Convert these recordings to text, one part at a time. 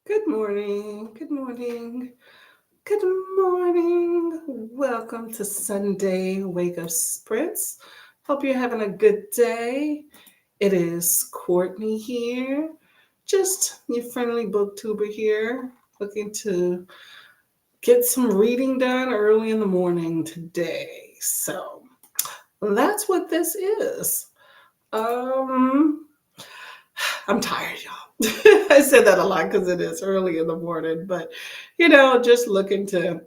Good morning. Good morning. Good morning. Welcome to Sunday Wake Up Sprints. Hope you're having a good day. It is Courtney here, just your friendly booktuber here, looking to get some reading done early in the morning today. So that's what this is. Um, I'm tired, y'all. I said that a lot because it is early in the morning, but just looking to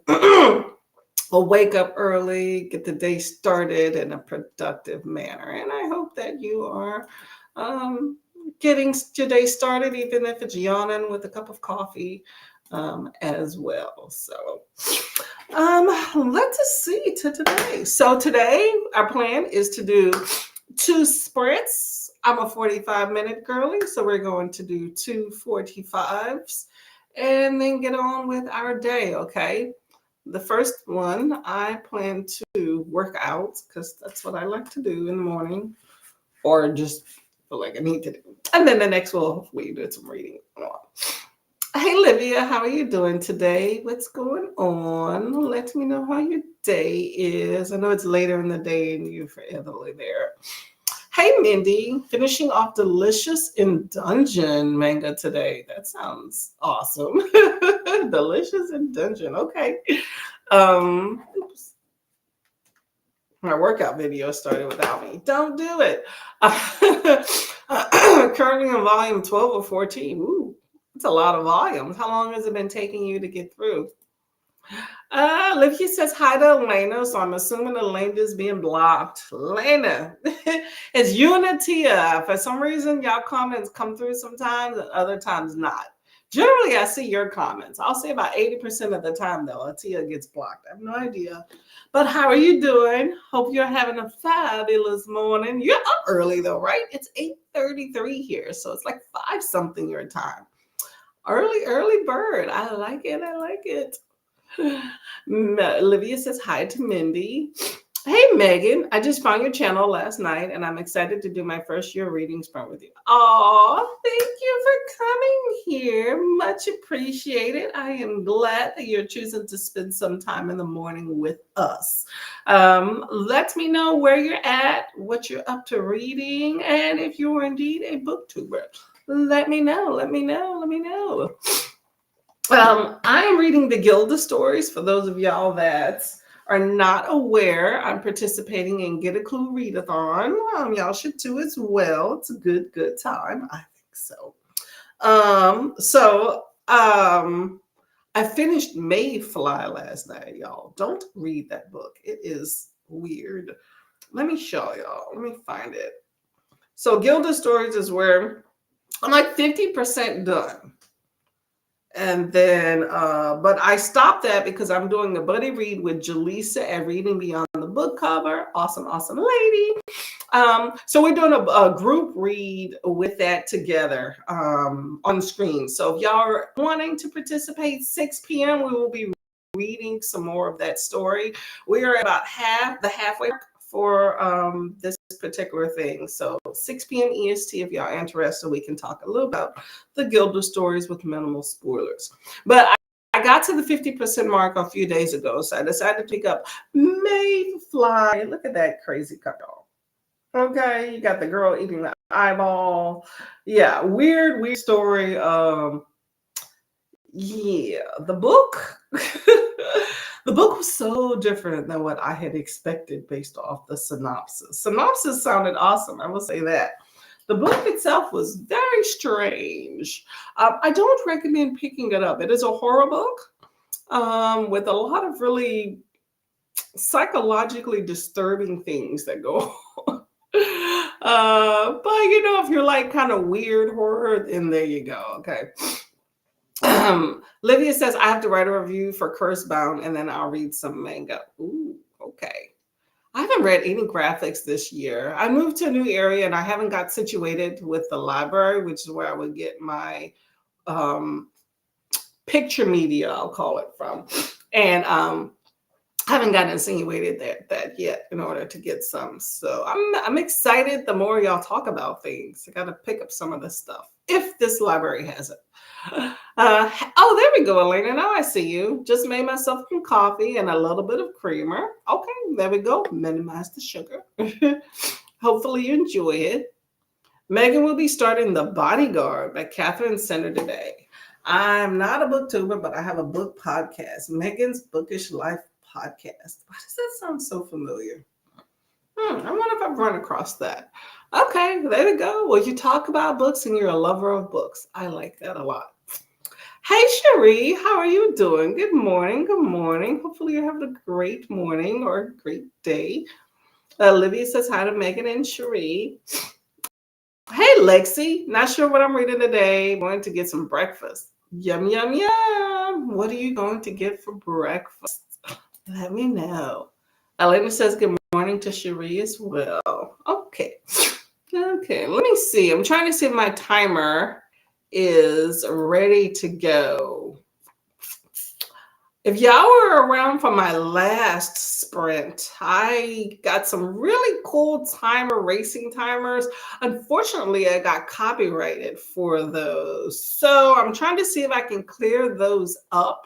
wake up early, get the day started in a productive manner. And I hope that you are um, getting your day started, even if it's yawning with a cup of coffee as well. So, let's see to today. So, today, our plan is to do two sprints. I'm a 45-minute girly, so we're going to do two 45s and then get on with our day, okay? The first one, I plan to work out because that's what I like to do in the morning or just feel like I need to do. And then the next will hopefully do some reading. Hey, Livia, how are you doing today? What's going on? Let me know how your day is. I know it's later in the day and you're forever there. Hey, Mindy, finishing off Delicious in Dungeon manga today. That sounds awesome. Delicious in Dungeon. Okay. Oops. My workout video started without me. Don't do it. Currently on volume 12 or 14. Ooh, that's a lot of volumes. How long has it been taking you to get through? Livia says hi to Elena, so I'm assuming Elena is being blocked. Elena, it's you and Atia. For some reason, y'all comments come through sometimes and other times not. Generally, I see your comments. I'll say about 80% of the time, though, Atia gets blocked. I have no idea. But how are you doing? Hope you're having a fabulous morning. You're up early, though, right? It's 8:33 here, so it's like 5 something your time. Early bird. I like it. I like it. Olivia says hi to Mindy. Hey, Megan, I just found your channel last night and I'm excited to do my first year reading sprint with you. Oh, thank you for coming here. Much appreciated. I am glad that you're choosing to spend some time in the morning with us. Let me know where you're at, what you're up to reading, and if you're indeed a booktuber. Let me know. Let me know. Let me know. I'm reading the Gilda stories. For those of y'all that are not aware, I'm participating in Get a Clue Readathon. Y'all should too as well. It's a good time. I think so. I finished Mayfly last night, y'all. Don't read that book. It is weird. Let me show y'all. Let me find it. So Gilda stories is where I'm like 50% done. And then, but I stopped that because I'm doing a buddy read with Jaleesa at Reading Beyond the Book Cover. Awesome lady. So we're doing a group read with that together on screen. So if y'all are wanting to participate, 6 p.m., we will be reading some more of that story. We are about the halfway mark for this particular thing. So 6 p.m. EST, if y'all are interested, we can talk a little about the Gilda stories with minimal spoilers. But I got to the 50% mark a few days ago, so I decided to pick up Mayfly. Look at that crazy couple. Okay, you got the girl eating the eyeball. Yeah, weird story. Yeah, the book. The book was so different than what I had expected based off the synopsis. Synopsis sounded awesome, I will say that. The book itself was very strange. I don't recommend picking it up. It is a horror book with a lot of really psychologically disturbing things that go on. But if you're like kind of weird horror, then there you go. Okay. Livia says I have to write a review for Cursebound and then I'll read some manga. Ooh, okay. I haven't read any graphics this year. I moved to a new area and I haven't got situated with the library, which is where I would get my picture media, I'll call it from. And I haven't gotten insinuated that yet in order to get some. So I'm excited the more y'all talk about things. I gotta pick up some of this stuff if this library has it. Oh, there we go, Elena. Now I see you. Just made myself some coffee and a little bit of creamer. Okay, there we go. Minimize the sugar. Hopefully you enjoy it. Megan will be starting The Bodyguard by Catherine Center today. I'm not a booktuber, but I have a book podcast, Megan's Bookish Life Podcast. Why does that sound so familiar? I wonder if I've run across that. Okay, there we go. Well, you talk about books and you're a lover of books. I like that a lot. Hey, Cherie, how are you doing? Good morning. Good morning. Hopefully, you're having a great morning or a great day. Olivia says hi to Megan and Cherie. Hey, Lexi. Not sure what I'm reading today. Going to get some breakfast. Yum, yum, yum. What are you going to get for breakfast? Let me know. Elena says good morning to Cherie as well. Okay. Okay, let me see. I'm trying to see if my timer is ready to go. If y'all were around for my last sprint, I got some really cool timer racing timers. Unfortunately, I got copyrighted for those. So I'm trying to see if I can clear those up.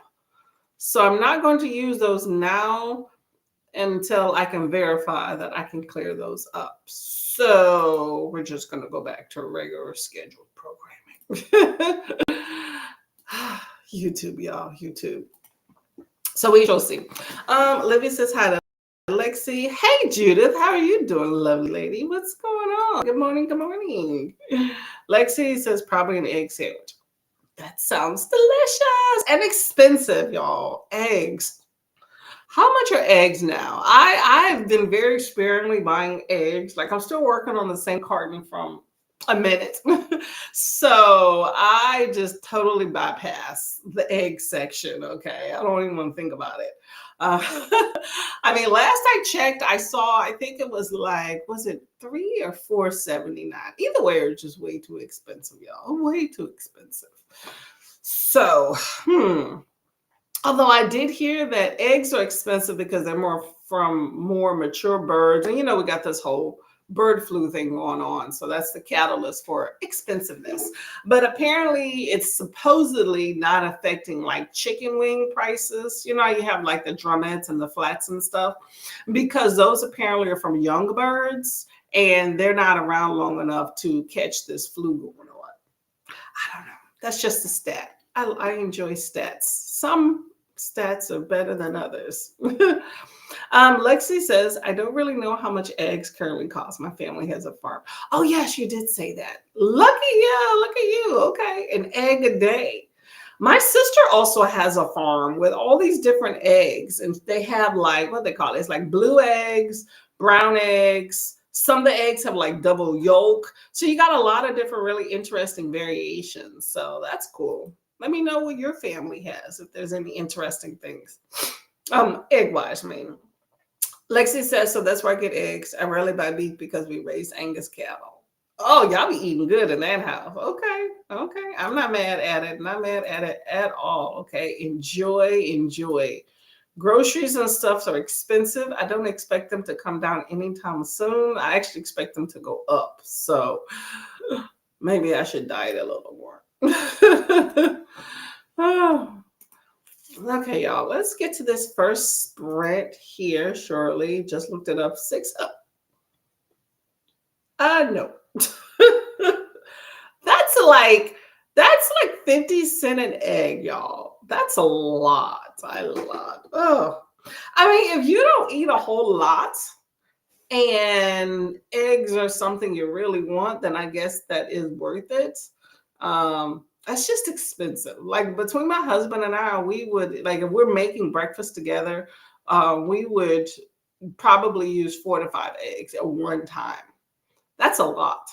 So I'm not going to use those now until I can verify that I can clear those up. So we're just going to go back to regular scheduled programming. YouTube, y'all, YouTube. So we shall see. Livy says hi to Lexi. Hey, Judith, how are you doing, lovely lady? What's going on? Good morning, good morning. Lexi says probably an egg sandwich. That sounds delicious and expensive, y'all. Eggs. How much are eggs now? I've been very sparingly buying eggs. Like I'm still working on the same carton from a minute. So I just totally bypass the egg section. Okay. I don't even want to think about it. I mean, last I checked, I saw, I think it was like, was it $3 or $4.79? Either way, it's just way too expensive, y'all. Way too expensive. So, although I did hear that eggs are expensive because they're more from more mature birds. And, we got this whole bird flu thing going on. So that's the catalyst for expensiveness. But apparently it's supposedly not affecting like chicken wing prices. You have like the drumettes and the flats and stuff, because those apparently are from young birds and they're not around long enough to catch this flu going on. I don't know. That's just a stat. I enjoy stats. Some stats are better than others. Lexi says, I don't really know how much eggs currently cost. My family has a farm. Oh, yes, you did say that. Lucky you. Look at you. Okay. An egg a day. My sister also has a farm with all these different eggs. And they have like, what they call it? It's like blue eggs, brown eggs. Some of the eggs have like double yolk. So you got a lot of different really interesting variations. So that's cool. Let me know what your family has, if there's any interesting things. Egg-wise, I mean. Lexi says, so that's where I get eggs. I rarely buy beef because we raise Angus cattle. Oh, y'all be eating good in that house. Okay. I'm not mad at it. Not mad at it at all. Okay. Enjoy. Groceries and stuff are expensive. I don't expect them to come down anytime soon. I actually expect them to go up. So maybe I should diet a little more. Oh. Okay, y'all, let's get to this first sprint here shortly. Just looked it up. 6 up. No. That's like 50 cents an egg, y'all. That's a lot. Oh. I mean, if you don't eat a whole lot and eggs are something you really want, then I guess that is worth it. That's just expensive. Like between my husband and I, we would, like, if we're making breakfast together, we would probably use 4 to 5 eggs at one time. That's a lot.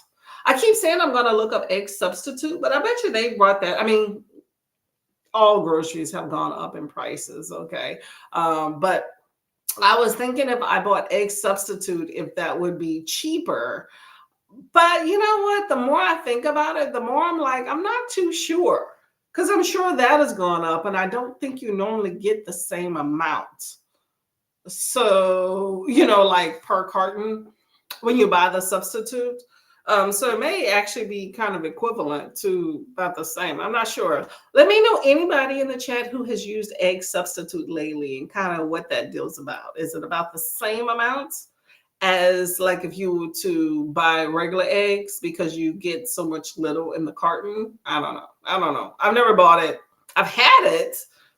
I keep saying I'm going to look up egg substitute, but I bet you they brought that. I mean, all groceries have gone up in prices. Okay. But I was thinking if I bought egg substitute, if that would be cheaper. But you know what? The more I think about it, the more I'm like, I'm not too sure. Because I'm sure that has gone up. And I don't think you normally get the same amount. So, like per carton when you buy the substitute. So it may actually be kind of equivalent to about the same. I'm not sure. Let me know anybody in the chat who has used egg substitute lately and kind of what that deal's about. Is it about the same amount as like if you were to buy regular eggs because you get so much little in the carton? I don't know. I don't know. I've never bought it. I've had it.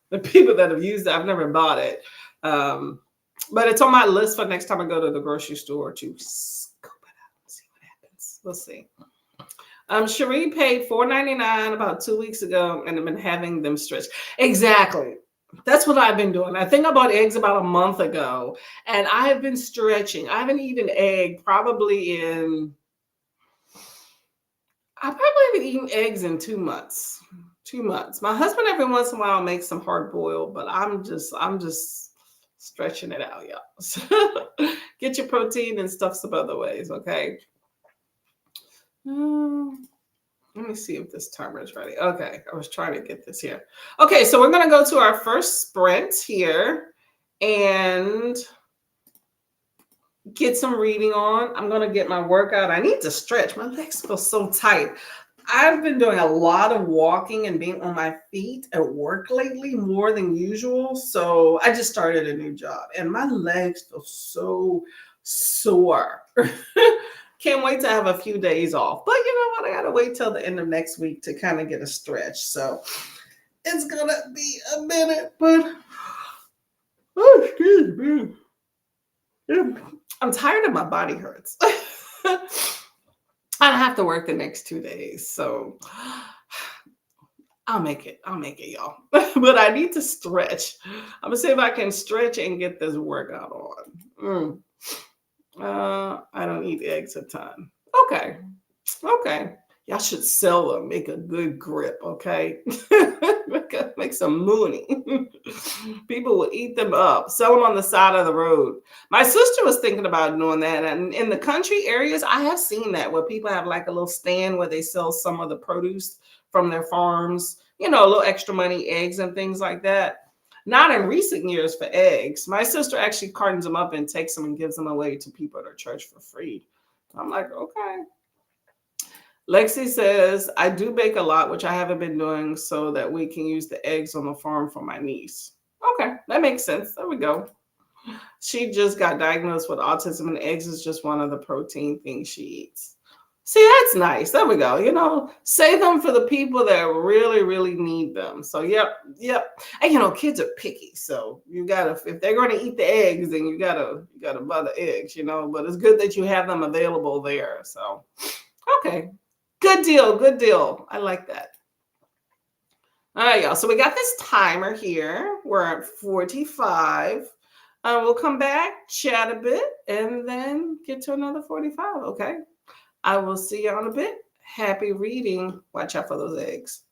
The people that have used it, I've never bought it. But it's on my list for next time I go to the grocery store to scope it out and see what happens. We'll see. Cherie paid $4.99 about 2 weeks ago and I've been having them stretched. Exactly. That's what I've been doing. I think I bought eggs about a month ago and I have been stretching. I haven't eaten egg probably I probably haven't eaten eggs in 2 months. 2 months. My husband every once in a while makes some hard boiled, but I'm just stretching it out, y'all. So get your protein and stuff some other ways, okay? Let me see if this timer is ready. Okay, I was trying to get this here. Okay, so we're going to go to our first sprint here and get some reading on. I'm going to get my workout. I need to stretch. My legs feel so tight. I've been doing a lot of walking and being on my feet at work lately more than usual. So I just started a new job and my legs feel so sore. Can't wait to have a few days off. But you know what? I got to wait till the end of next week to kind of get a stretch. So it's going to be a minute, but oh, excuse me. I'm tired and my body hurts. I have to work the next 2 days. So I'll make it. I'll make it, y'all. But I need to stretch. I'm going to see if I can stretch and get this workout on. I don't eat eggs a ton. Okay. Okay. Y'all should sell them. Make a good grip, okay? make some money. People will eat them up. Sell them on the side of the road. My sister was thinking about doing that. And in the country areas, I have seen that where people have like a little stand where they sell some of the produce from their farms, a little extra money, eggs and things like that. Not in recent years for eggs. My sister actually cartons them up and takes them and gives them away to people at her church for free. I'm like, okay. Lexi says, I do bake a lot, which I haven't been doing so that we can use the eggs on the farm for my niece. Okay, that makes sense. There we go. She just got diagnosed with autism and eggs is just one of the protein things she eats. See, that's nice. There we go. Save them for the people that really, really need them. So, yep. And kids are picky. So you gotta, if they're going to eat the eggs, then you gotta buy the eggs. But it's good that you have them available there. So, okay. Good deal. I like that. All right, y'all. So we got this timer here. We're at 45. We'll come back, chat a bit, and then get to another 45, okay? I will see you in a bit. Happy reading. Watch out for those eggs.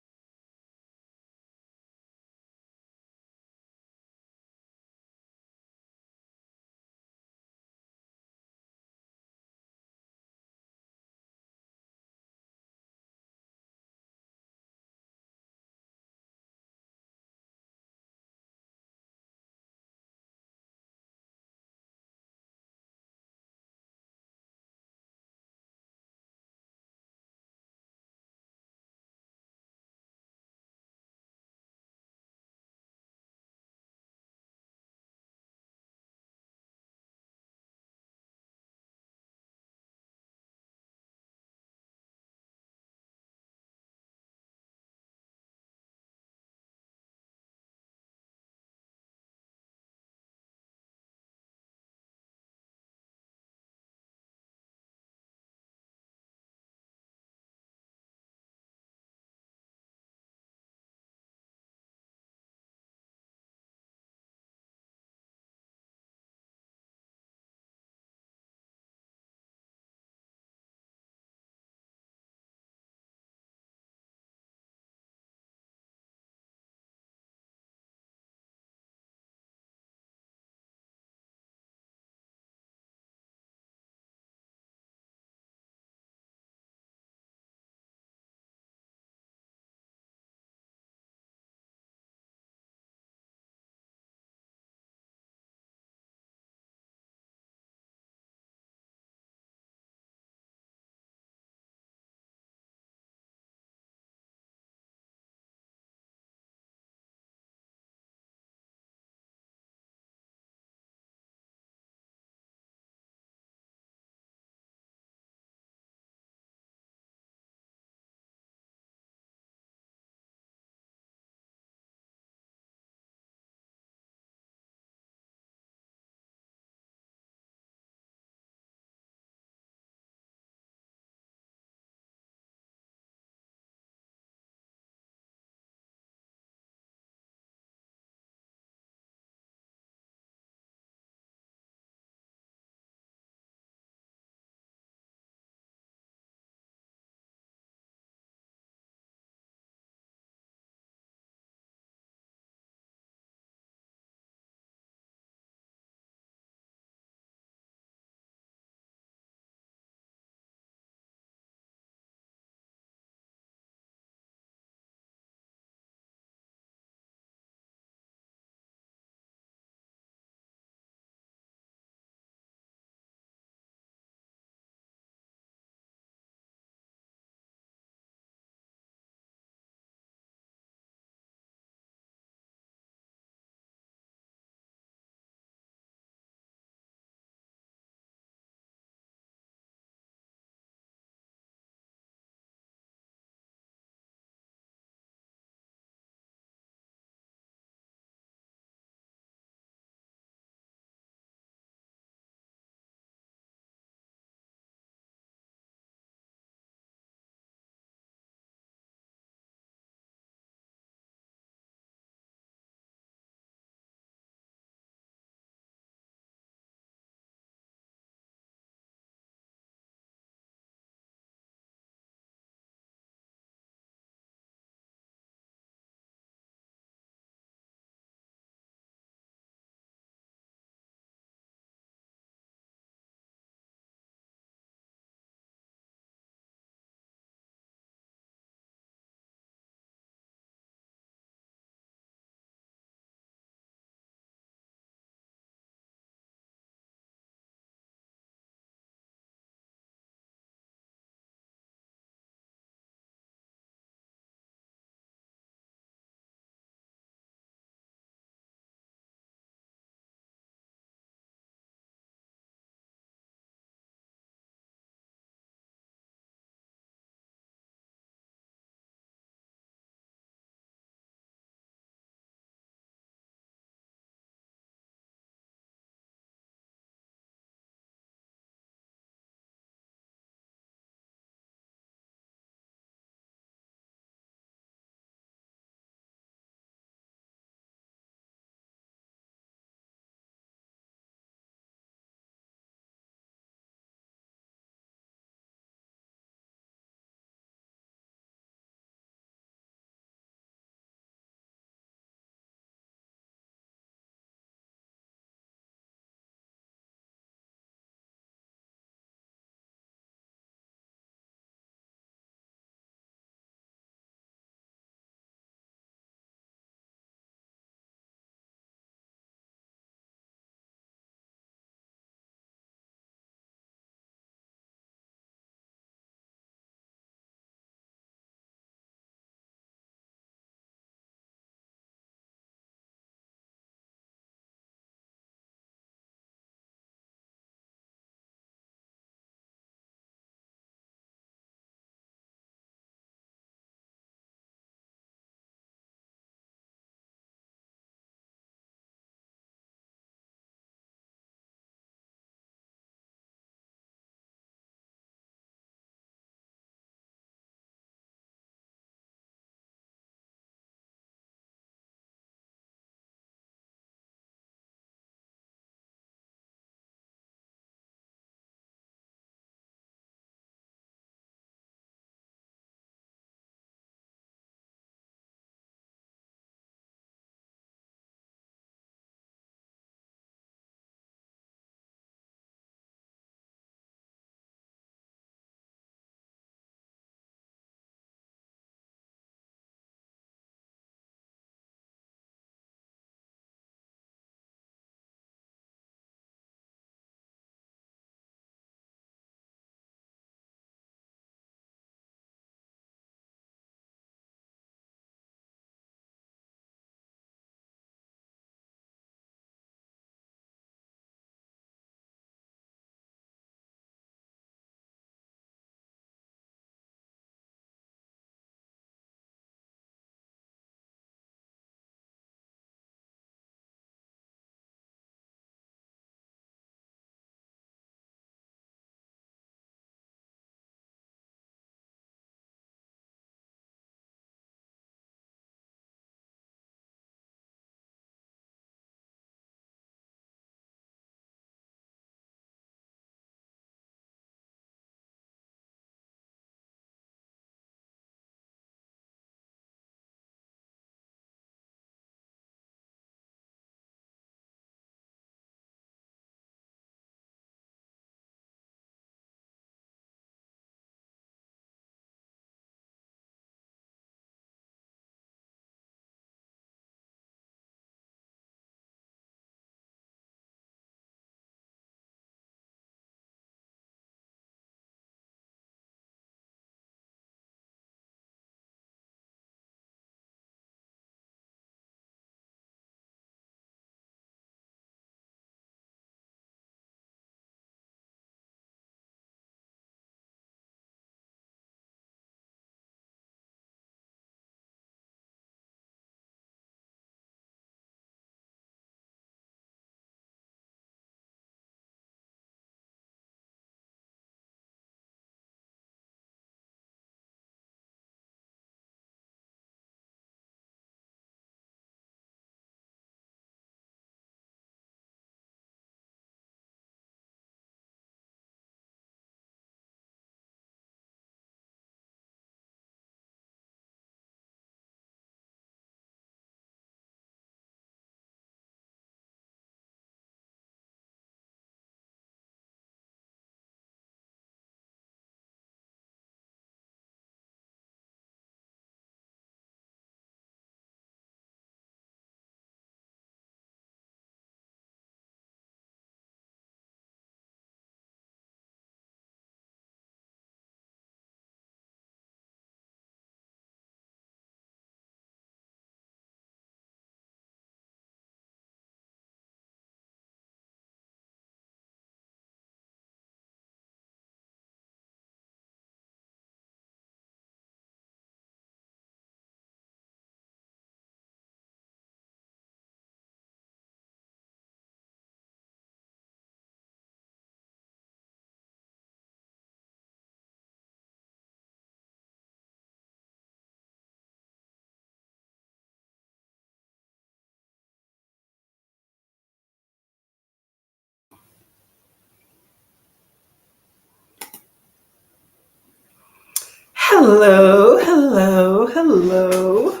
Hello, hello, hello.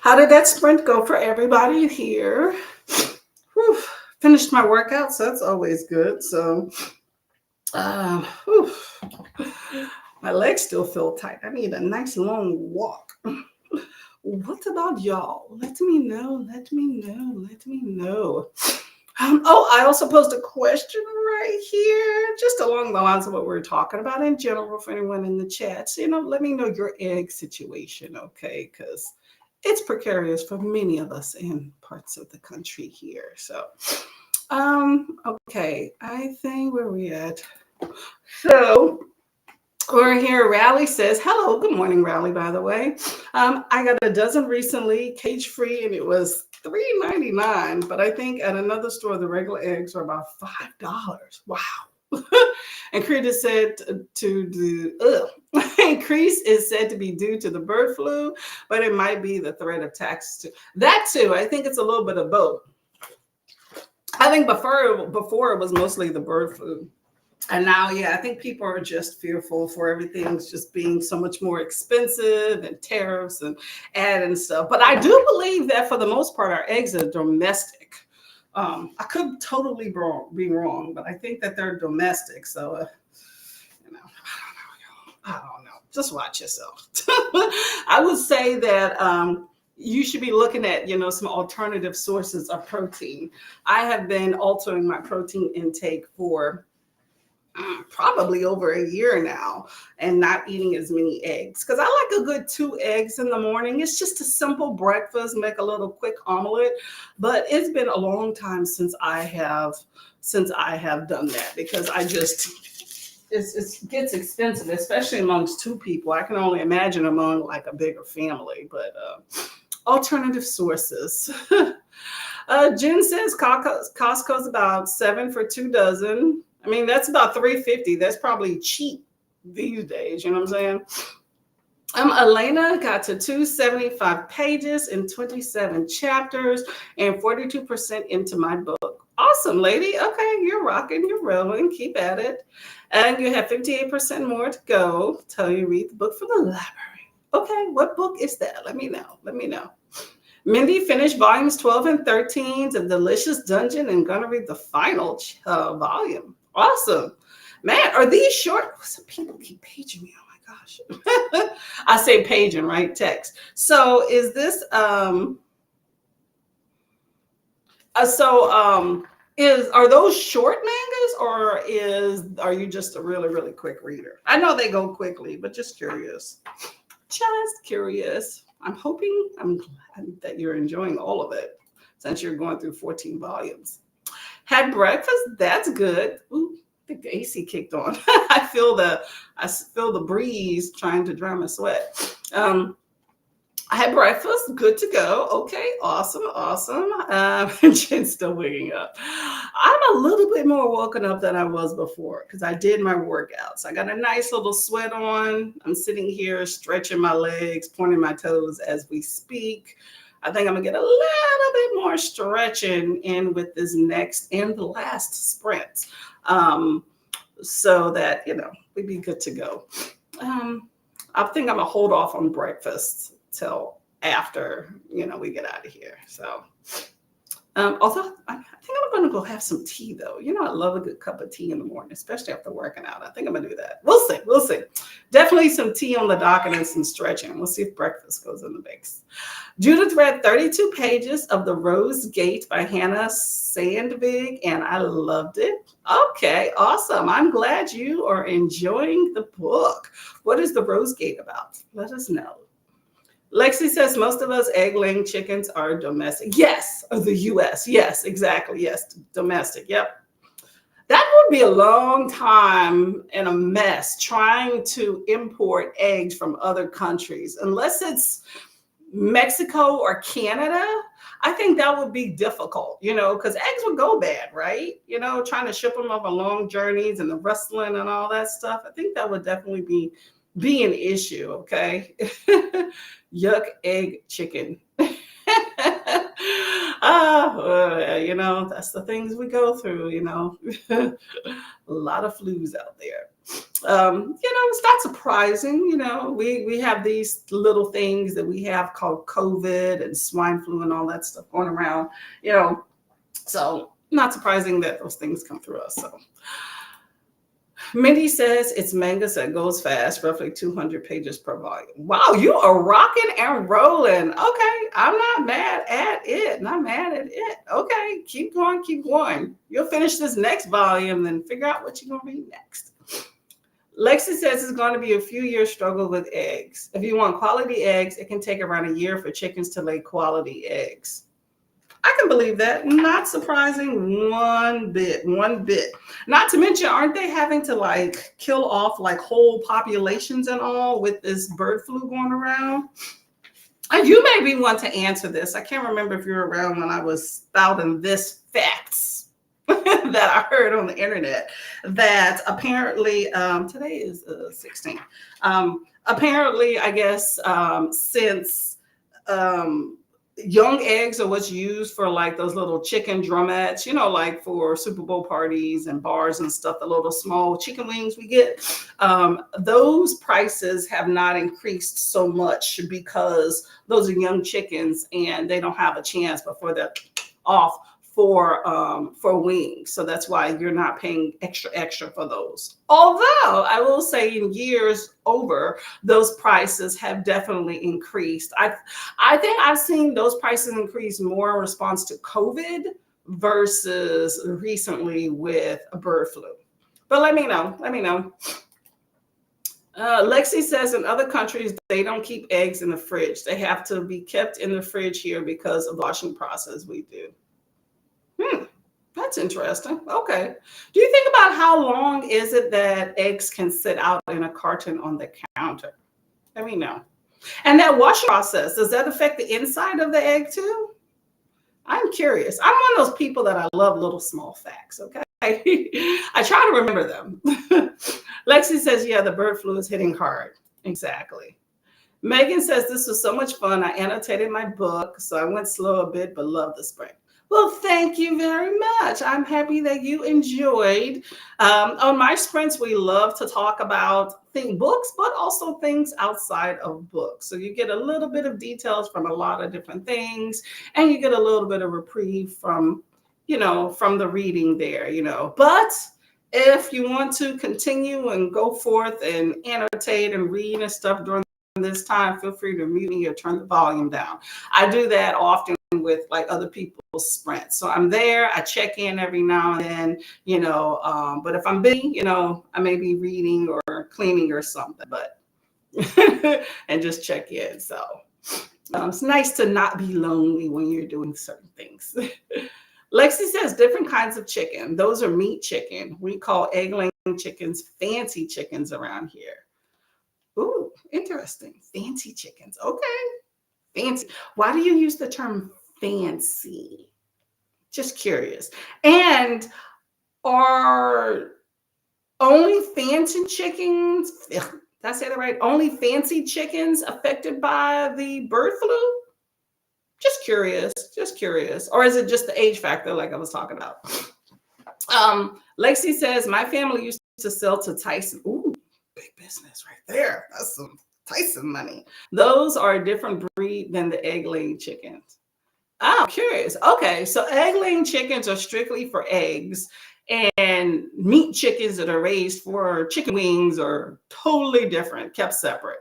How did that sprint go for everybody here? Whew. Finished my workout, so that's always good. So, whew. My legs still feel tight. I need a nice long walk. What about y'all? Let me know. Let me know. Let me know. Oh, I also posed a question right here, just along the lines of what we're talking about in general for anyone in the chats. Let me know your egg situation, okay? Because it's precarious for many of us in parts of the country here. So, okay, I think where we at? So we're here. Rally says, hello, good morning, Rally, by the way. I got a dozen recently, cage free, and it was $3.99. But I think at another store, the regular eggs are about $5. Wow. Increase is said increase is said to be due to the bird flu, but it might be the threat of taxes too. That too, I think it's a little bit of both. I think before it was mostly the bird flu. And now, yeah, I think people are just fearful for everything's just being so much more expensive and tariffs and adding stuff. But I do believe that for the most part, our eggs are domestic. I could totally be wrong, but I think that they're domestic. So, I don't know. Just watch yourself. I would say that you should be looking at, some alternative sources of protein. I have been altering my protein intake for probably over a year now and not eating as many eggs because I like a good 2 eggs in the morning. It's just a simple breakfast, make a little quick omelet, but it's been a long time since I have done that because it gets expensive, especially amongst 2 people. I can only imagine among like a bigger family, but alternative sources. Jen says Costco's about $7 for 2 dozen. I mean, that's about $3.50. That's probably cheap these days. You know what I'm saying? Elena got to 275 pages and 27 chapters and 42% into my book. Awesome, lady. Okay, you're rocking, you're rolling. Keep at it. And you have 58% more to go till you read the book from the library. Okay, what book is that? Let me know. Mindy finished volumes 12 and 13 of Delicious Dungeon and gonna read the final volume. Awesome. Man, are these short? Some people keep paging me. Oh my gosh. I say paging, right? Text. So is this are those short mangas or are you just a really, really quick reader? I know they go quickly, but just curious. Just curious. I'm glad that you're enjoying all of it since you're going through 14 volumes. Had breakfast? That's good. Ooh, I think the AC kicked on. I feel the breeze trying to dry my sweat. I had breakfast. Good to go. Okay, awesome. Jen's still waking up. I'm a little bit more woken up than I was before because I did my workouts. I got a nice little sweat on. I'm sitting here stretching my legs, pointing my toes as we speak. I think I'm gonna get a little bit more stretching in with this next and the last sprint, so that we'd be good to go. I think I'm gonna hold off on breakfast till after we get out of here. So although I think I'm gonna go have some tea though. I love a good cup of tea in the morning, especially after working out. I think I'm gonna do that. We'll see. Definitely some tea on the docket and some stretching. We'll see if breakfast goes in the mix. Judith read 32 pages of The Rose Gate by Hannah Sandvig, and I loved it. Okay, awesome. I'm glad you are enjoying the book. What is The Rose Gate about? Let us know. Lexi says most of us egg-laying chickens are domestic. Yes, of the U.S. Yes, exactly. Yes, domestic. Yep. That would be a long time and a mess trying to import eggs from other countries. Unless it's Mexico or Canada, I think that would be difficult, because eggs would go bad, right? Trying to ship them over long journeys and the rustling and all that stuff. I think that would definitely be an issue, okay? Yuck, egg, chicken. That's the things we go through, a lot of flus out there. It's not surprising. We have these little things that we have called COVID and swine flu and all that stuff going around. You know, so not surprising that those things come through us. So Mindy says it's manga that goes fast, roughly 200 pages per volume. Wow, you are rocking and rolling. Okay, I'm not mad at it. Not mad at it. Okay, keep going, keep going. You'll finish this next volume, then figure out what you're going to read next. Lexi says it's going to be a few years struggle with eggs. If you want quality eggs, it can take around a year for chickens to lay quality eggs. I can believe that. Not surprising one bit, one bit. Not to mention, aren't they having to like kill off like whole populations and all with this bird flu going around? And you maybe want to answer this. I can't remember if you were around when I was spouting this facts that I heard on the internet that apparently today is 16th. Apparently, I guess since young eggs are what's used for like those little chicken drumettes, like for Super Bowl parties and bars and stuff, the little small chicken wings we get. Those prices have not increased so much because those are young chickens and they don't have a chance before they're off for wings. So that's why you're not paying extra for those. Although I will say in years over, those prices have definitely increased. I think I've seen those prices increase more in response to COVID versus recently with a bird flu. But let me know. Lexi says in other countries, they don't keep eggs in the fridge. They have to be kept in the fridge here because of the washing process we do. That's interesting. Okay. Do you think about how long is it that eggs can sit out in a carton on the counter? Let me know. And that washing process, does that affect the inside of the egg too? I'm curious. I'm one of those people that I love little small facts, okay? I try to remember them. Lexi says, yeah, the bird flu is hitting hard. Exactly. Megan says, this was so much fun. I annotated my book, so I went slow a bit, but love the spring. Well, thank you very much. I'm happy that you enjoyed. On my sprints, we love to talk about books, but also things outside of books. So you get a little bit of details from a lot of different things, and you get a little bit of reprieve from the reading there, But if you want to continue and go forth and annotate and read and stuff during this time, feel free to mute me or turn the volume down. I do that often with like other people's sprints. So I'm there, I check in every now and then, but if I'm busy, I may be reading or cleaning or something, but and just check in. So it's nice to not be lonely when you're doing certain things. Lexi says different kinds of chicken. Those are meat chicken. We call egg-laying chickens fancy chickens around here. Ooh, interesting. Fancy chickens. Okay. Fancy. Why do you use the term fancy? Just curious. And are only fancy chickens, did I say that right? Only fancy chickens affected by the bird flu? Just curious. Or is it just the age factor like I was talking about? Lexi says, my family used to sell to Tyson. Ooh, big business right there. That's some Tyson money. Those are a different breed than the egg-laying chickens. I'm curious. Okay, so egg-laying chickens are strictly for eggs, and meat chickens that are raised for chicken wings are totally different, kept separate.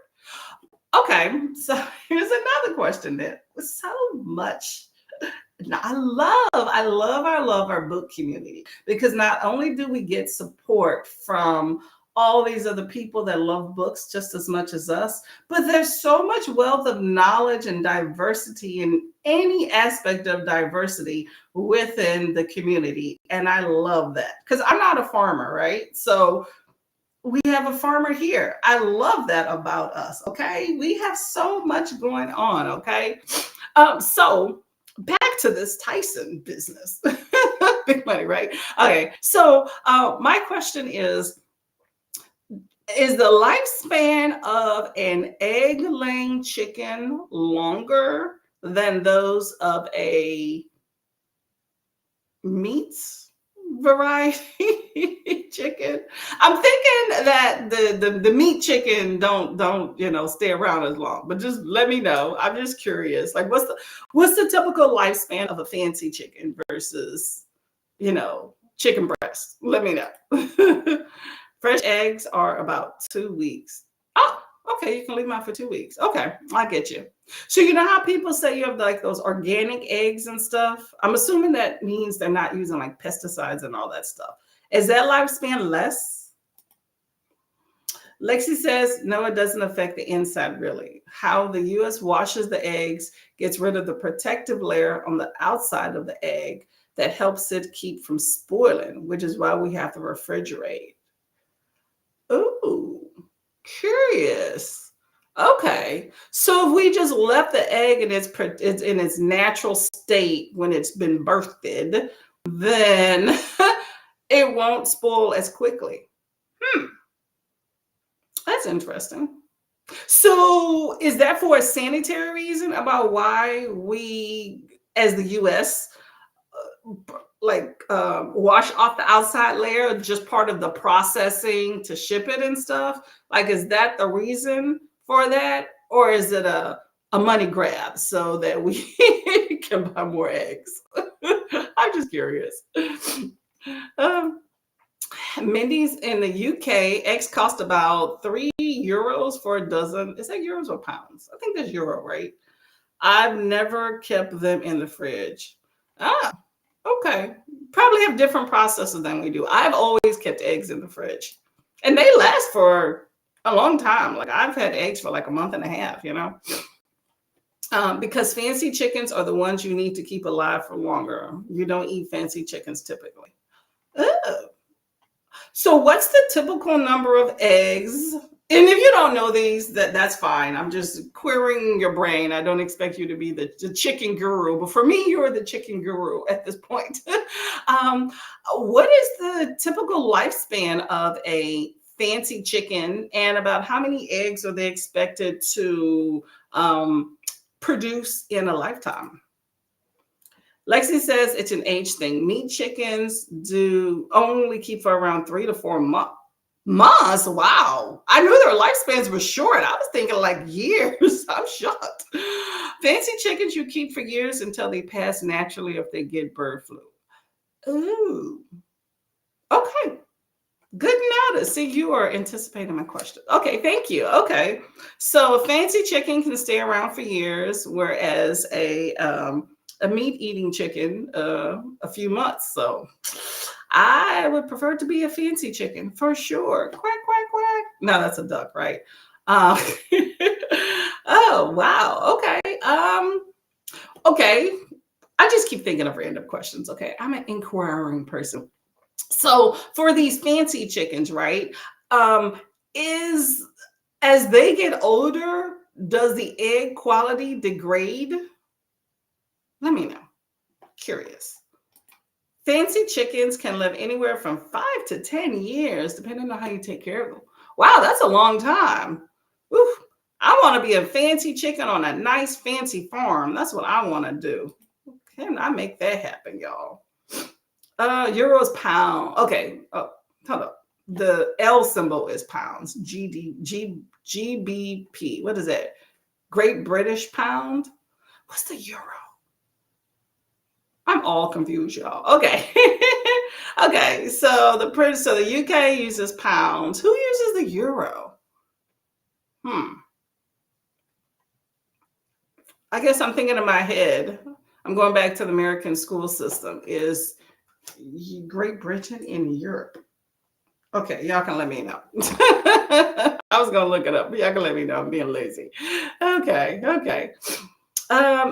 Okay, so here's another question then. So much. I love our book community, because not only do we get support from all these other people that love books just as much as us, but there's so much wealth of knowledge and diversity in any aspect of diversity within the community. And I love that, because I'm not a farmer, right? So we have a farmer here. I love that about us, okay? We have so much going on, okay? So back to this Tyson business. Big money, right? Okay, so my question is the lifespan of an egg-laying chicken longer than those of a meat variety chicken. I'm thinking that the meat chicken don't stay around as long. But just let me know. I'm just curious. Like, what's the typical lifespan of a fancy chicken versus chicken breast? Let me know. Fresh eggs are about 2 weeks. Oh, okay. You can leave them out for 2 weeks. Okay, I get you. So you know how people say you have like those organic eggs and stuff? I'm assuming that means they're not using like pesticides and all that stuff. Is that lifespan less? Lexi says, no, it doesn't affect the inside really. How the US washes the eggs, gets rid of the protective layer on the outside of the egg that helps it keep from spoiling, which is why we have to refrigerate. Ooh, curious. Okay. So if we just left the egg in it's in its natural state when it's been birthed, then it won't spoil as quickly. That's interesting. So is that for a sanitary reason about why we, as the US, wash off the outside layer, just part of the processing to ship it and stuff? Like, is that the reason for that? Or is it a money grab so that we can buy more eggs? I'm just curious. Mindy's in the UK, eggs cost about €3 for a dozen. Is that euros or pounds? I think that's euro, right? I've never kept them in the fridge. Ah, okay. Probably have different processes than we do. I've always kept eggs in the fridge, and they last for a long time. Like, I've had eggs for like a month and a half, because fancy chickens are the ones you need to keep alive for longer. You don't eat fancy chickens typically. Oh. So what's the typical number of eggs? And if you don't know these, that's fine. I'm just querying your brain. I don't expect you to be the chicken guru, but for me, you're the chicken guru at this point. What is the typical lifespan of a fancy chicken, and about how many eggs are they expected to produce in a lifetime? Lexi says it's an age thing. Meat chickens do only keep for around 3 to 4 months. Months? Wow. I knew their lifespans were short. I was thinking like years. I'm shocked. Fancy chickens you keep for years until they pass naturally if they get bird flu. Ooh. Okay. Good notice. See, you are anticipating my question. Okay, thank you. Okay. So a fancy chicken can stay around for years, whereas a meat-eating chicken a few months. So I would prefer to be a fancy chicken for sure. Quack, quack, quack. No, that's a duck, right? Uh, oh, wow. Okay. Okay. I just keep thinking of random questions. Okay. I'm an inquiring person. So for these fancy chickens, right? Is as they get older, does the egg quality degrade? Let me know. Curious. Fancy chickens can live anywhere from 5 to 10 years, depending on how you take care of them. Wow, that's a long time. Oof. I want to be a fancy chicken on a nice fancy farm. That's what I want to do. Can I make that happen, y'all? Euros, pound. Okay. Oh, hold up. The L symbol is pounds. GBP. What is that? Great British pound? What's the euro? I'm all confused, y'all. Okay. Okay. So the UK uses pounds. Who uses the euro? I guess I'm thinking in my head. I'm going back to the American school system. Is Great Britain in Europe? Okay, y'all can let me know. I was gonna look it up. Y'all can let me know. I'm being lazy. Okay.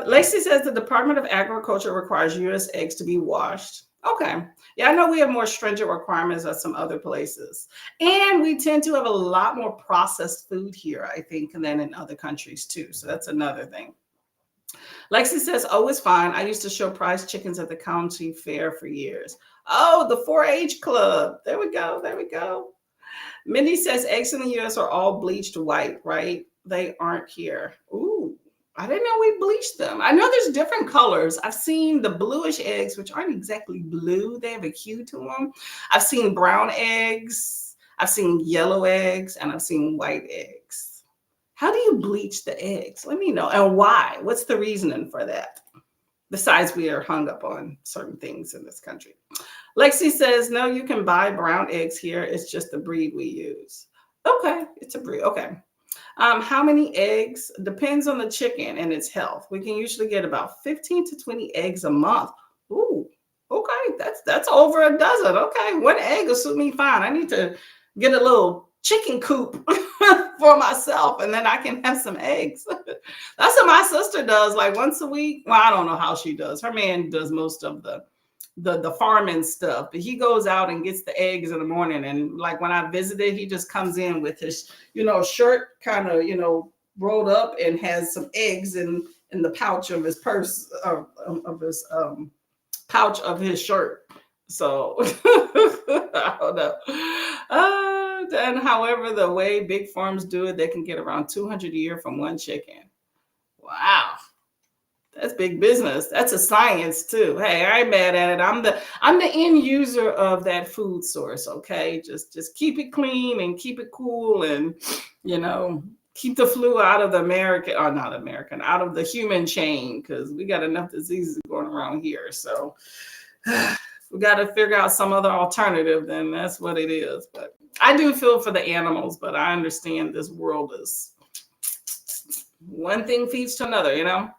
Lacey says the Department of Agriculture requires U.S. eggs to be washed. Okay. Yeah, I know we have more stringent requirements at some other places. And we tend to have a lot more processed food here, I think, than in other countries too. So that's another thing. Lexi says, oh, it's fine. I used to show prize chickens at the county fair for years. Oh, the 4-H club. There we go. Mindy says eggs in the U.S. are all bleached white, right? They aren't here. Ooh. I didn't know we bleached them. I know there's different colors. I've seen the bluish eggs, which aren't exactly blue. They have a hue to them. I've seen brown eggs. I've seen yellow eggs, and I've seen white eggs. How do you bleach the eggs? Let me know. And why? What's the reasoning for that? Besides, we are hung up on certain things in this country. Lexi says, no, you can buy brown eggs here. It's just the breed we use. Okay, it's a breed. Okay. How many eggs? Depends on the chicken and its health. We can usually get about 15 to 20 eggs a month. Ooh, okay. That's over a dozen. Okay, one egg will suit me fine. I need to get a little chicken coop for myself, and then I can have some eggs. That's what my sister does, like once a week. Well, I don't know how she does. Her man does most of the farming stuff, but he goes out and gets the eggs in the morning. And like when I visited, he just comes in with his shirt kind of rolled up and has some eggs in the pouch of his purse, of his pouch of his shirt. So I don't know. And however, the way big farms do it, they can get around 200 a year from one chicken. Wow. That's big business. That's a science too. Hey, I ain't mad at it. I'm the end user of that food source. Okay, just keep it clean and keep it cool, and keep the flu out of the American, or not American, out of the human chain, because we got enough diseases going around here. So we got to figure out some other alternative. Then that's what it is. But I do feel for the animals, but I understand this world is one thing feeds to another.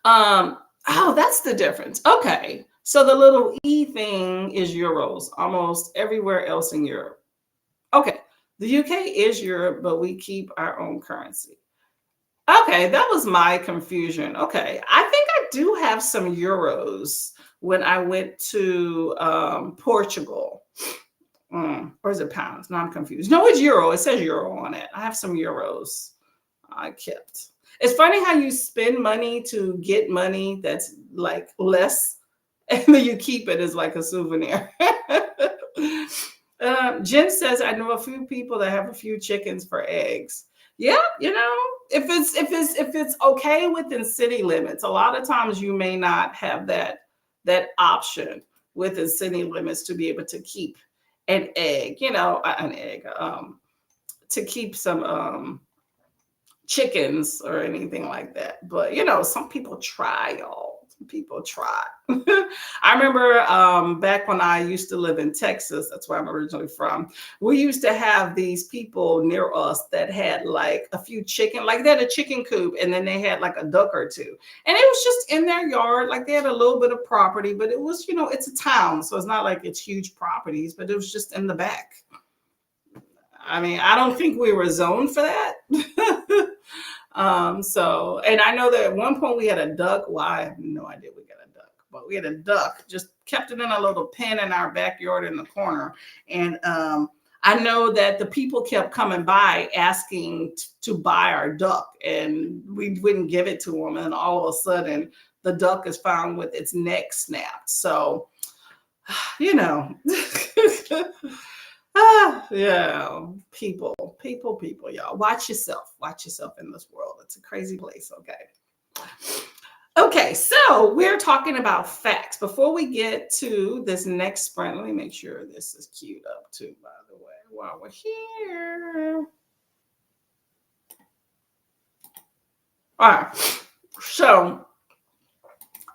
Oh, that's the difference. Okay. So the little E thing is euros almost everywhere else in Europe. Okay. The UK is Europe, but we keep our own currency. Okay. That was my confusion. Okay. I think I do have some euros when I went to Portugal. Or is it pounds? No, I'm confused. No, it's euro. It says euro on it. I have some euros I kept. It's funny how you spend money to get money that's like less, and then you keep it as like a souvenir. Jen says, I know a few people that have a few chickens for eggs. Yeah, if it's okay within city limits. A lot of times you may not have that option within city limits to be able to keep an egg, to keep some chickens or anything like that. But some people try, y'all. Some people try. I remember back when I used to live in Texas, that's where I'm originally from, we used to have these people near us that had like a few chicken, like they had a chicken coop, and then they had like a duck or two. And it was just in their yard, like they had a little bit of property, but it was, it's a town. So it's not like it's huge properties, but it was just in the back. I mean, I don't think we were zoned for that. And I know that at one point we had a duck. Well, I have no idea we got a duck, but we had a duck, just kept it in a little pen in our backyard in the corner. And I know that the people kept coming by asking to buy our duck, and we wouldn't give it to them. And all of a sudden, the duck is found with its neck snapped. So, yeah, people, y'all. Watch yourself. Watch yourself in this world. It's a crazy place, okay? Okay, so we're talking about facts. Before we get to this next sprint, let me make sure this is queued up too, by the way, while we're here. All right, so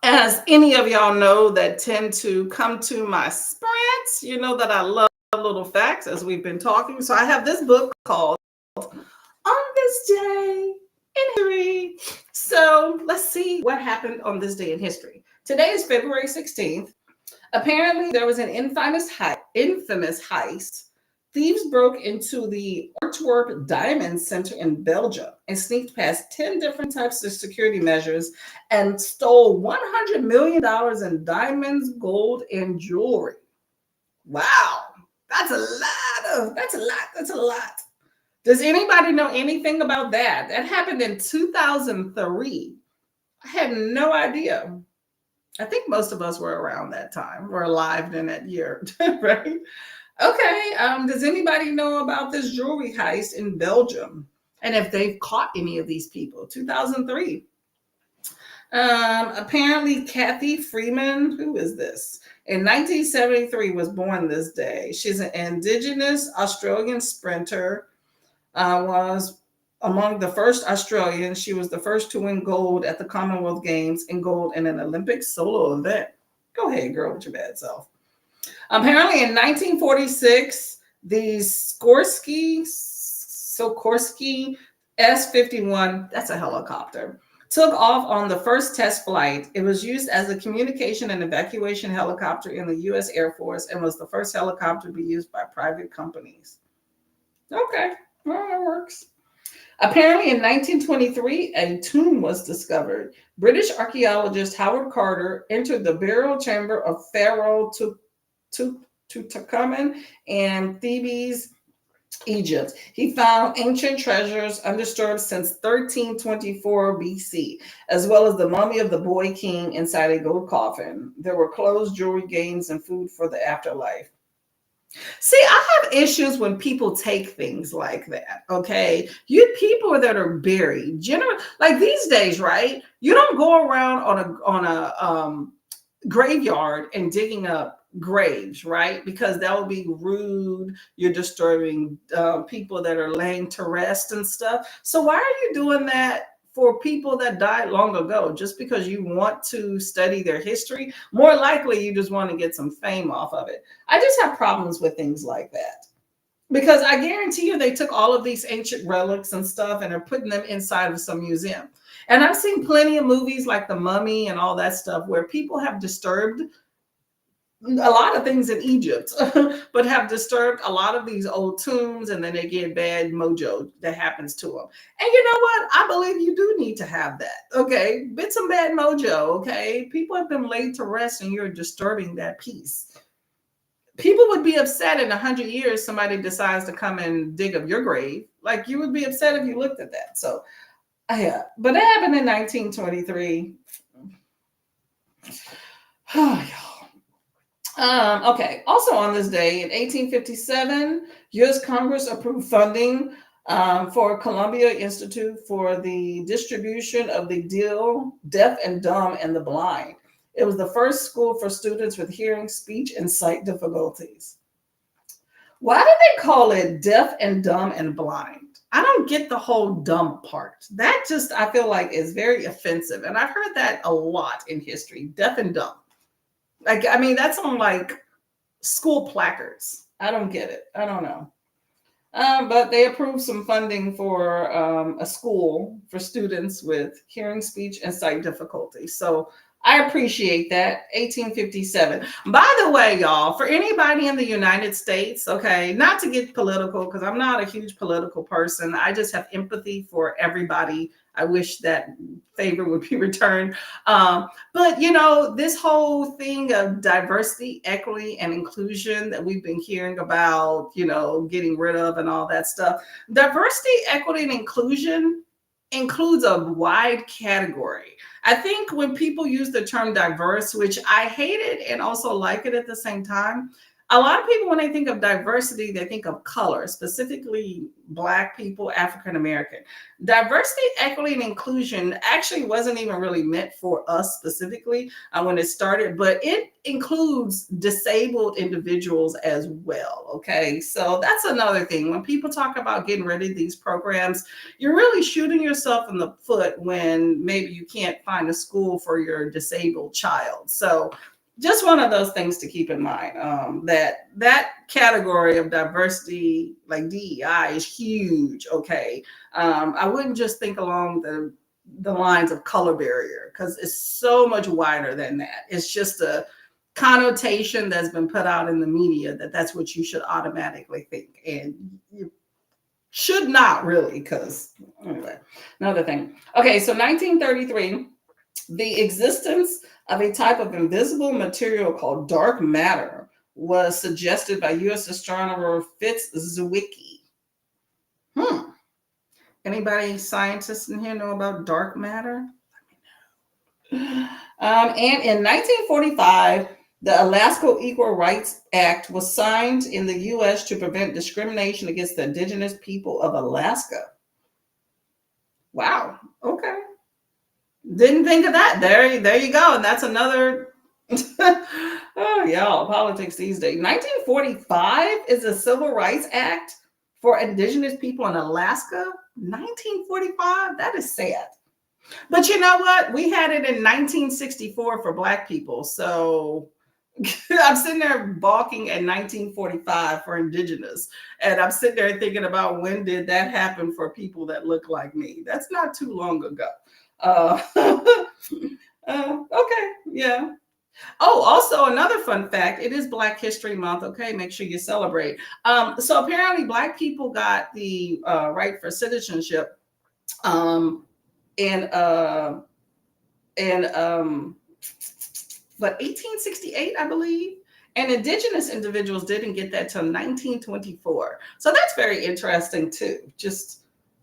as any of y'all know that tend to come to my sprints, you know that I love little facts as we've been talking. So I have this book called On This Day in History. So let's see what happened on this day in history. Today is February 16th. Apparently there was an infamous heist. Thieves broke into the Antwerp Diamond Center in Belgium and sneaked past 10 different types of security measures and stole $100 million in diamonds, gold, and jewelry. Wow. That's a lot. Does anybody know anything about that? That happened in 2003. I had no idea. I think most of us were around that time. We're alive in that year, right? Okay. Does anybody know about this jewelry heist in Belgium? and if they've caught any of these people. 2003. Apparently, Kathy Freeman, who is this? In 1973 was born this day. She's an Indigenous Australian sprinter. Was among the first Australians. She was the first to win gold at the Commonwealth Games and gold in an Olympic solo event. Go ahead, girl, with your bad self. Apparently, in 1946, the Sikorsky S-51, that's a helicopter, took off on the first test flight. It was used as a communication and evacuation helicopter in the U.S. Air Force and was the first helicopter to be used by private companies. Okay, well, that works. Apparently, in 1923, a tomb was discovered. British archaeologist Howard Carter entered the burial chamber of Pharaoh Tutankhamun in Thebes, Egypt. He found ancient treasures undisturbed since 1324 BC, as well as the mummy of the boy king inside a gold coffin. There were clothes, jewelry, games, and food for the afterlife. See, I have issues when people take things like that. Okay, you people that are buried, like these days, right? You don't go around on a graveyard and digging up graves, right? Because that would be rude. You're disturbing people that are laying to rest and stuff. So why are you doing that for people that died long ago? Just because you want to study their history? More likely you just want to get some fame off of it. I just have problems with things like that, because I guarantee you they took all of these ancient relics and stuff and are putting them inside of some museum. And I've seen plenty of movies like The Mummy and all that stuff where people have disturbed a lot of things in Egypt, but have disturbed a lot of these old tombs, and then they get bad mojo that happens to them. And you know what? I believe you do need to have that. Okay, bit some bad mojo. Okay, people have been laid to rest, and you're disturbing that peace. People would be upset in 100 years. Somebody decides to come and dig up your grave. Like, you would be upset if you looked at that. So, yeah, but that happened in 1923. Oh, y'all. Okay, also on this day in 1857, U.S. Congress approved funding for Columbia Institute for the distribution of the deaf and dumb and the blind. It was the first school for students with hearing, speech, and sight difficulties. Why did they call it deaf and dumb and blind? I don't get the whole dumb part. That just, I feel like, is very offensive. And I've heard that a lot in history, deaf and dumb. Like, I mean, that's on like school placards. I don't get it. I don't know. But they approved some funding for a school for students with hearing, speech, and sight difficulties. So I appreciate that. 1857. By the way, y'all, for anybody in the United States, okay, not to get political, because I'm not a huge political person. I just have empathy for everybody. I wish that favor would be returned. But, you know, this whole thing of diversity, equity, and inclusion that we've been hearing about, you know, getting rid of and all that stuff. Diversity, equity, and inclusion includes a wide category. I think when people use the term diverse, which I hate it and also like it at the same time, a lot of people, when they think of diversity, they think of color, specifically Black people, African American. Diversity, equity, and inclusion actually wasn't even really meant for us specifically when it started, but it includes disabled individuals as well. Okay, so that's another thing. When people talk about getting rid of these programs, you're really shooting yourself in the foot when maybe you can't find a school for your disabled child. So just one of those things to keep in mind, that category of diversity, like DEI, is huge. Okay, I wouldn't just think along the lines of color barrier, because it's so much wider than that. It's just a connotation that's been put out in the media that that's what you should automatically think, and you should not really. Because anyway, another thing. Okay, so 1933. The existence of a type of invisible material called dark matter was suggested by U.S. astronomer Fitz Zwicky. Anybody scientists in here know about dark matter? Let me know. And in 1945, the Alaska Equal Rights Act was signed in the U.S. to prevent discrimination against the indigenous people of Alaska. Wow. Okay. Didn't think of that. There you go. And that's another. Oh, y'all, politics these days. 1945 is a Civil Rights Act for Indigenous people in Alaska. 1945? That is sad. But you know what? We had it in 1964 for Black people. So I'm sitting there balking at 1945 for Indigenous. And I'm sitting there thinking about when did that happen for people that look like me? That's not too long ago. Uh, okay, yeah. Oh, also another fun fact: it is Black History Month. Okay, make sure you celebrate. So apparently, Black people got the right for citizenship um, in in but 1868, I believe. And indigenous individuals didn't get that till 1924. So that's very interesting too. Just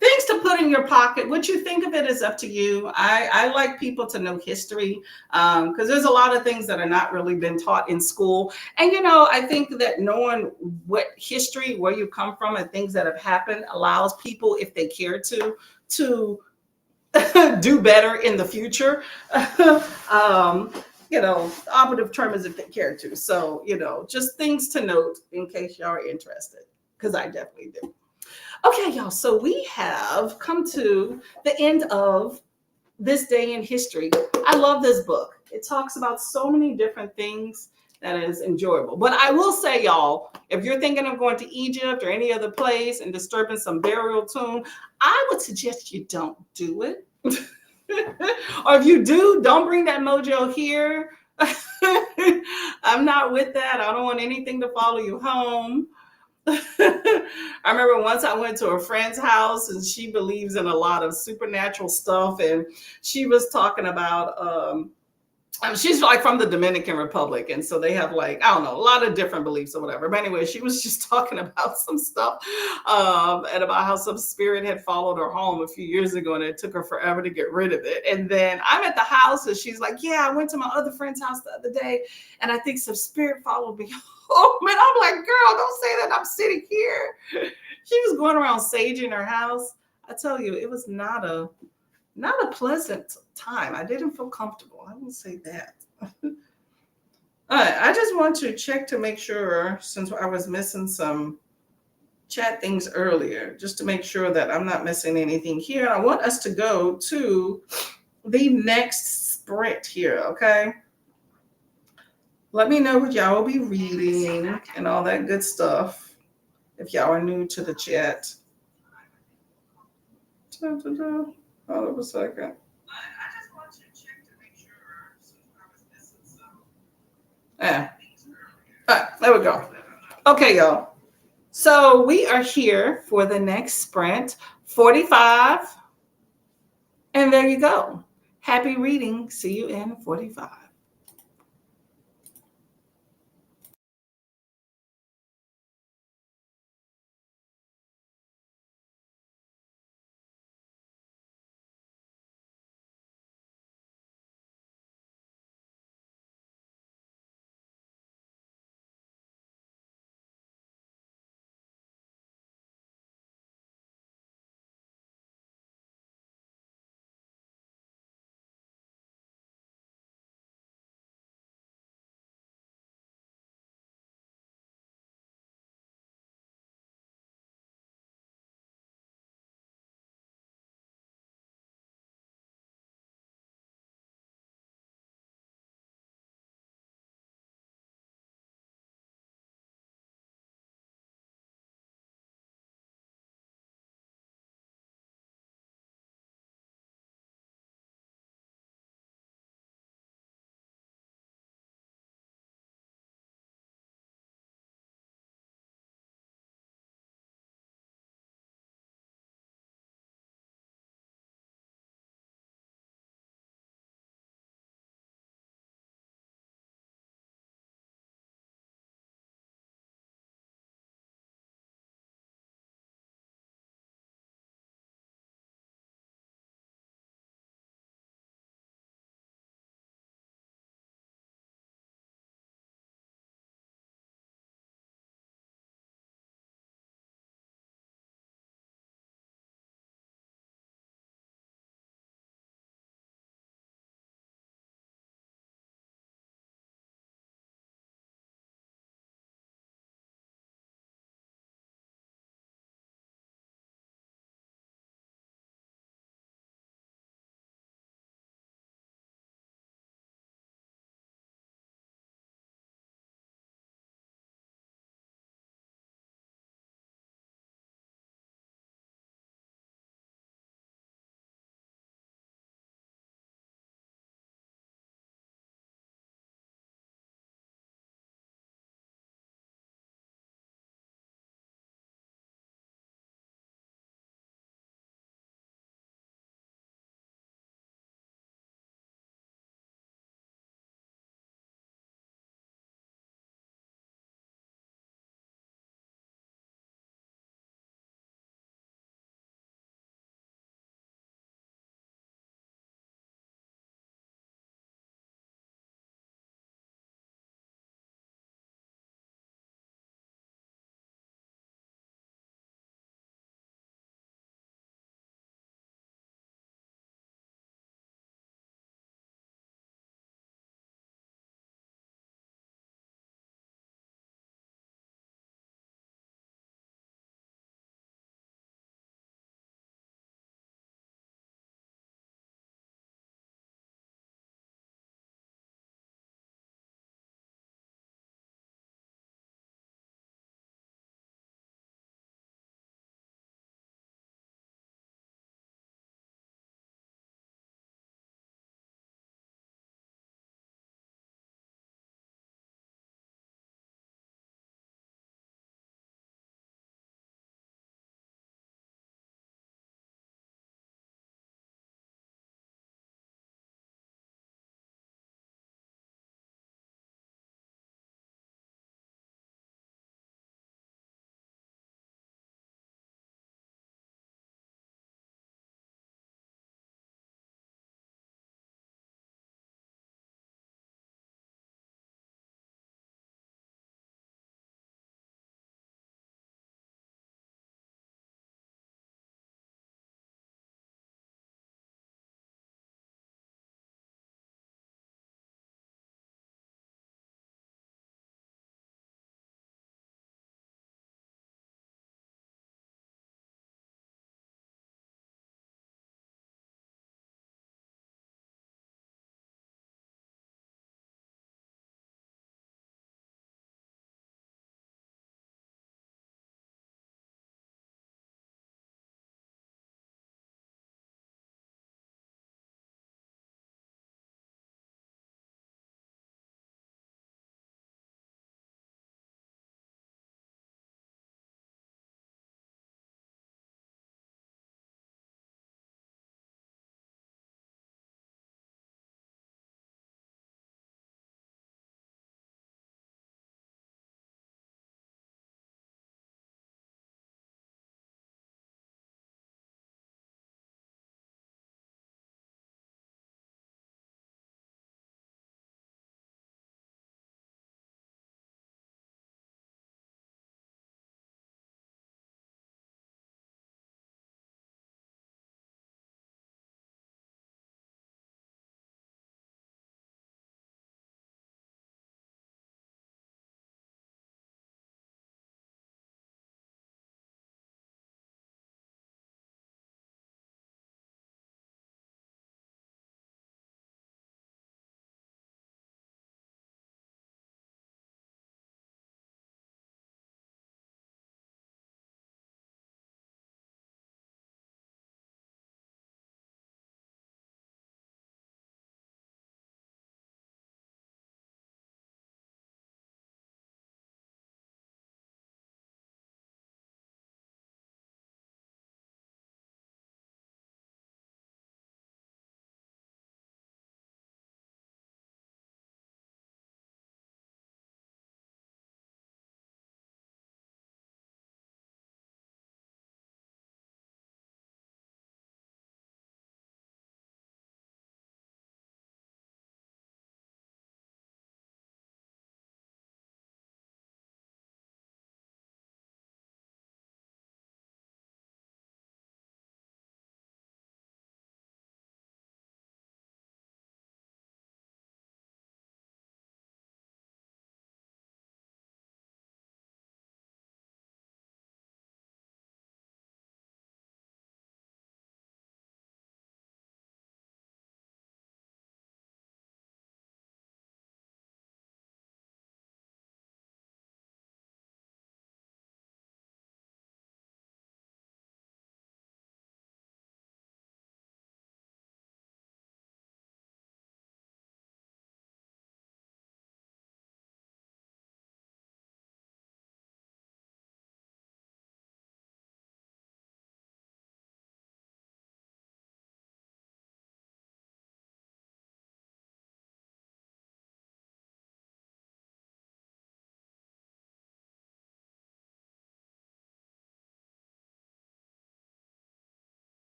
things to put in your pocket. What you think of it is up to you. I like people to know history because there's a lot of things that are not really been taught in school. And I think that knowing what history, where you come from, and things that have happened allows people, if they care to do better in the future. um, the operative term is if they care to. So, just things to note in case y'all are interested, because I definitely do. Okay, y'all. So we have come to the end of this day in history. I love this book. It talks about so many different things that is enjoyable. But I will say, y'all, if you're thinking of going to Egypt or any other place and disturbing some burial tomb, I would suggest you don't do it. Or if you do, don't bring that mojo here. I'm not with that. I don't want anything to follow you home. I remember once I went to a friend's house and she believes in a lot of supernatural stuff, and she was talking about she's like from the Dominican Republic, and so they have, like, I don't know, a lot of different beliefs or whatever. But anyway, she was just talking about some stuff and about how some spirit had followed her home a few years ago, and it took her forever to get rid of it. And then I'm at the house, and she's like, "Yeah, I went to my other friend's house the other day, and I think some spirit followed me home." And I'm like, "Girl, don't say that. I'm sitting here." She was going around saging her house. I tell you, it was not a pleasant time. I didn't feel comfortable. I will say that. All right, I just want to check to make sure, since I was missing some chat things earlier, just to make sure that I'm not missing anything here. I want us to go to the next sprint here, okay? Let me know what y'all will be reading and all that good stuff if y'all are new to the chat. Hold up a second. Yeah. All right, there we go. Okay, y'all. So we are here for the next sprint, 45. And there you go. Happy reading. See you in 45.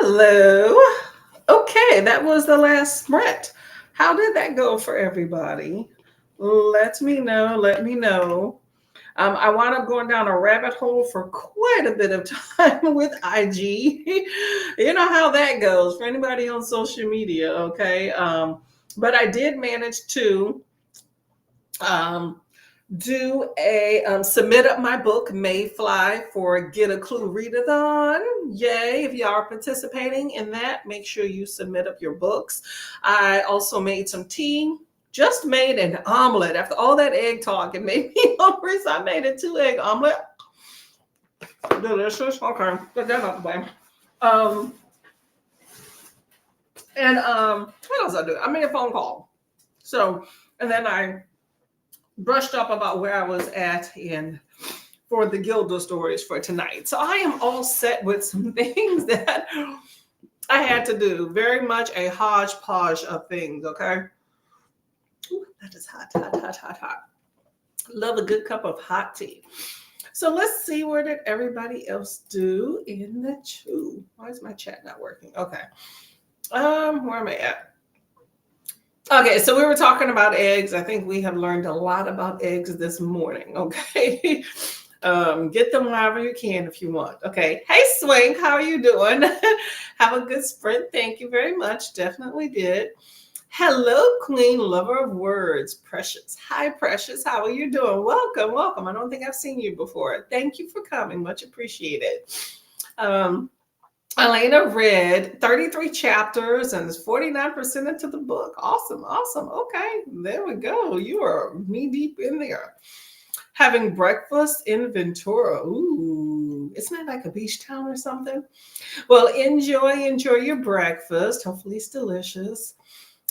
Hello. Okay, that was the last sprint. How did that go for everybody? Let me know. Let me know. I wound up going down a rabbit hole for quite a bit of time with IG. You know how that goes for anybody on social media, okay? But I did manage to um, do a submit up my book Mayfly for Get a Clue Readathon. Yay! If you are participating in that, make sure you submit up your books. I also made some tea. Just made an omelet after all that egg talk. It made me hungry, so I made a 2-egg omelet. Delicious. Okay, get that out the way. What else I do? I made a phone call. So, and then I brushed up about where I was at in for the Gilda stories for tonight. So I am all set with some things that I had to do. Very much a hodgepodge of things, okay? Ooh, that is hot, hot, hot, hot, hot. Love a good cup of hot tea. So let's see, where did everybody else do in the chew? Why is my chat not working? Okay. Where am I at? Okay, so we were talking about eggs. I think we have learned a lot about eggs this morning, okay? Get them wherever you can if you want. Okay. Hey, Swink, how are you doing? Have a good sprint. Thank you very much. Definitely did. Hello, Queen, lover of words, Precious. Hi, Precious. How are you doing? Welcome, welcome. I don't think I've seen you before. Thank you for coming. Much appreciated. Elena read 33 chapters and is 49% into the book. Awesome, awesome. Okay, there we go. You are knee deep in there. Having breakfast in Ventura. Ooh, isn't that like a beach town or something? Well, enjoy your breakfast. Hopefully it's delicious.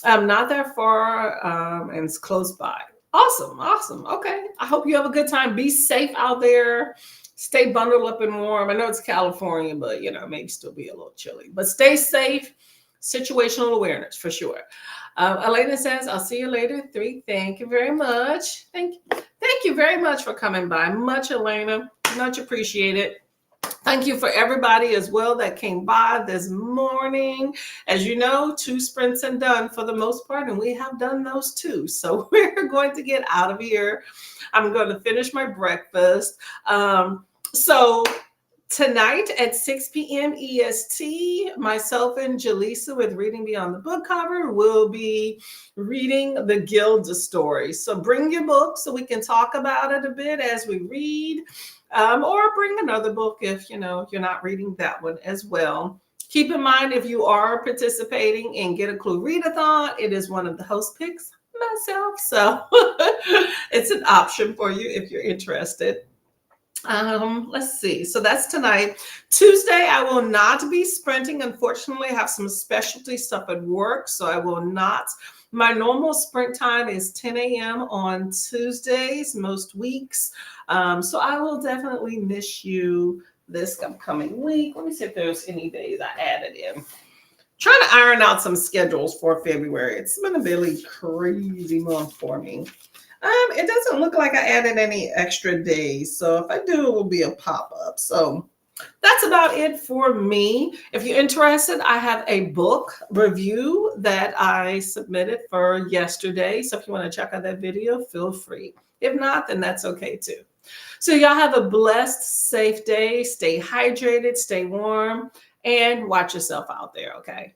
Not that far, and it's close by. Awesome, awesome. Okay, I hope you have a good time. Be safe out there. Stay bundled up and warm. I know it's California, but maybe still be a little chilly. But stay safe. Situational awareness for sure. Elena says, "I'll see you later." 3. Thank you very much. Thank you very much for coming by. Much, Elena. Much appreciated. Thank you for everybody as well that came by this morning. As you know, 2 sprints and done for the most part, and we have done those too. So we're going to get out of here. I'm going to finish my breakfast. So tonight at 6 p.m. EST, myself and Jaleesa with Reading Beyond the Book Cover will be reading the Gilda story. So bring your book so we can talk about it a bit as we read, or bring another book if you're not reading that one as well. Keep in mind, if you are participating in Get a Clue Readathon, it is one of the host picks, myself. So it's an option for you if you're interested. Let's see. So that's tonight. Tuesday, I will not be sprinting. Unfortunately, I have some specialty stuff at work, so I will not. My normal sprint time is 10 a.m. on Tuesdays, most weeks. So I will definitely miss you this upcoming week. Let me see if there's any days I added in. Trying to iron out some schedules for February. It's been a really crazy month for me. It doesn't look like I added any extra days. So if I do, it will be a pop-up. So that's about it for me. If you're interested, I have a book review that I submitted for yesterday. So if you want to check out that video, feel free. If not, then that's okay too. So y'all have a blessed, safe day. Stay hydrated, stay warm, and watch yourself out there, okay?